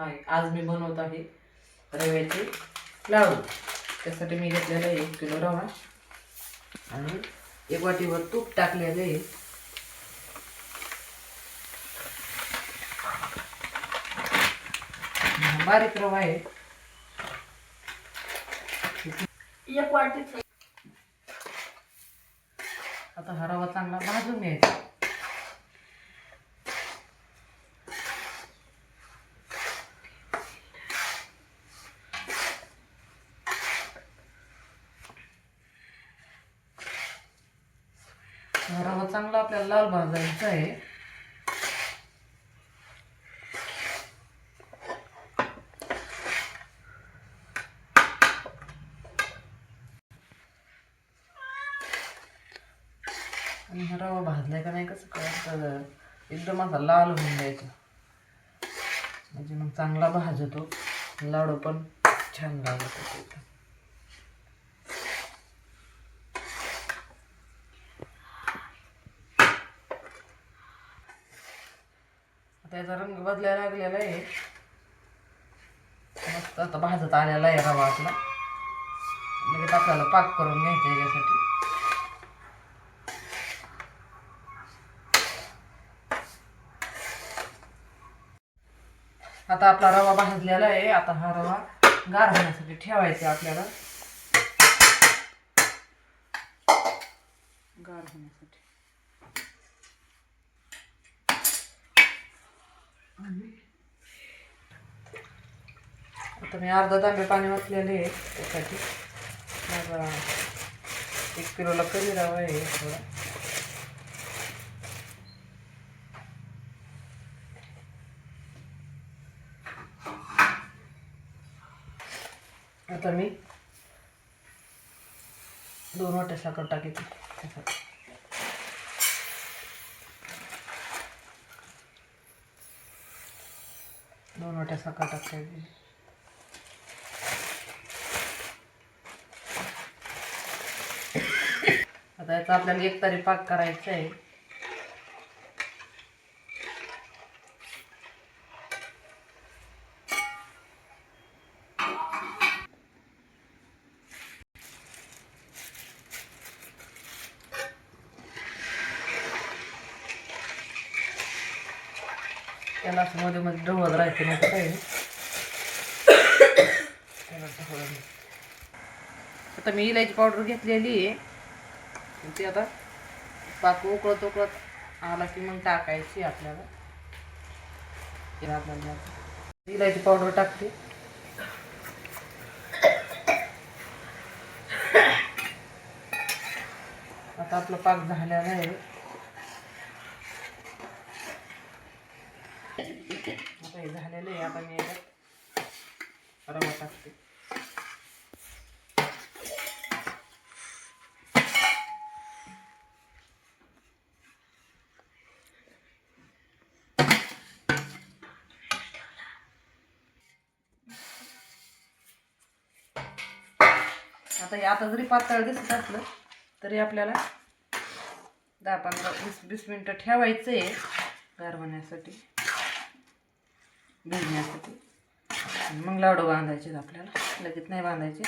हाय, आज मी बनवत आहे रव्याचे लाडू। त्यासाठी मी घेतलेला आहे 1 किलो रवा आणि 1 वाटीवर तूप टाकलेले आहे। बारीक रवा आहे 1 वाटी। आता हा रवा चांगला भाजून घ्यायचा। रवा चांगला आपल्याला लाल भाजायचा आहे। आणि हा रवा भाजलाय का नाही कसं कळतं, एकदम असा लाल होऊन द्यायचा म्हणजे मग चांगला भाजतो, लाडू पण छान लागतो। त्याचा रंग बदलायला लागलेला आहे, मस्त आता भाजत आलेला आहे रवा आपला। लगेच आपल्याला पाक करून घ्यायचा याच्यासाठी। आता आपला रवा भाजलेला आहे। आता हा रवा गार होण्यासाठी ठेवायचा आपल्याला, गार होण्यासाठी। आता मी अर्धा तांबे पाणी ओतलेले आहे त्यासाठी। माझा 1 किलोला कमी रवा आहे थोडा। आता मी 2 वाट्या साखर टाकायची त्यासाठी। 2 वाट्या साखर टाकायची। आता याचा आपल्याला एकतारी पाक करायचा आहे। त्याला असं मध्ये मध्ये ढवळत राहायचं नाही तर काही। आता मी इलायची पावडर घेतलेली आहे, ती आता पाक उकळत उकळत आला की मग टाकायची आपल्याला। इलायची पावडर टाकते। आता आपला पाक झालेला आहे। आता हे झालेलं आहे। आता मी याच्यात रवा टाकते। आता हे आता जरी पातळ दिसत असलं तरी आपल्याला 10, 15, 20 मिनिटं ठेवायचं आहे गार होण्यासाठी, भिजण्यासाठी। मग लाडू बांधायचे आपल्याला, लगेच नाही बांधायचे।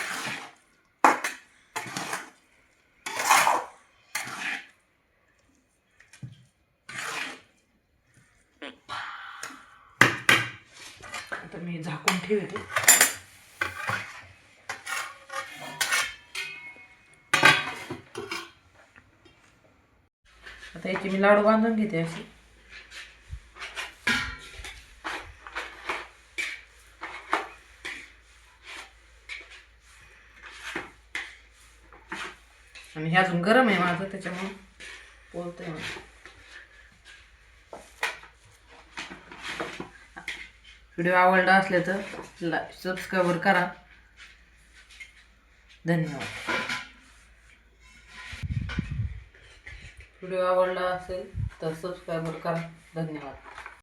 आता मी झाकून ठेवते। आता याची मी लाडू बांधून घेते अशी। आणि हे अजून गरम आहे माझं, त्याच्यामुळे बोलते मी। व्हिडिओ आवडला असले तर सबस्क्राईब करा। धन्यवाद। व्हिडिओ आवडला असेल तर सबस्क्राईब करा। धन्यवाद।